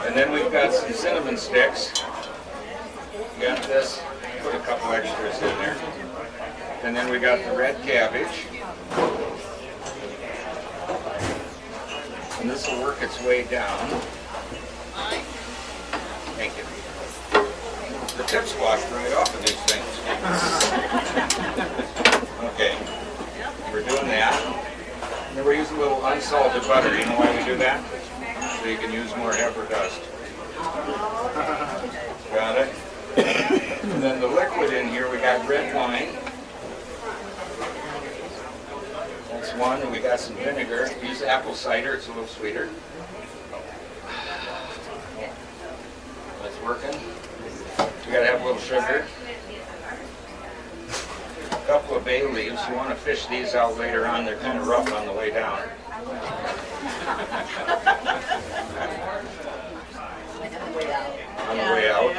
And then we've got some cinnamon sticks. Got this, put a couple extras in there. And then we got the red cabbage. And this will work its way down. Thank you. The tips washed right off of these things. Okay, we're doing that. And then we're using a little unsalted butter. You know why we do that? So you can use more heifer dust. Got it? And then the liquid in here, we got red wine. That's one, and we got some vinegar. Use apple cider, it's a little sweeter. That's working. We gotta have a little sugar. A couple of bay leaves. You want to fish these out later on. They're kind of rough on the way down. On the way out.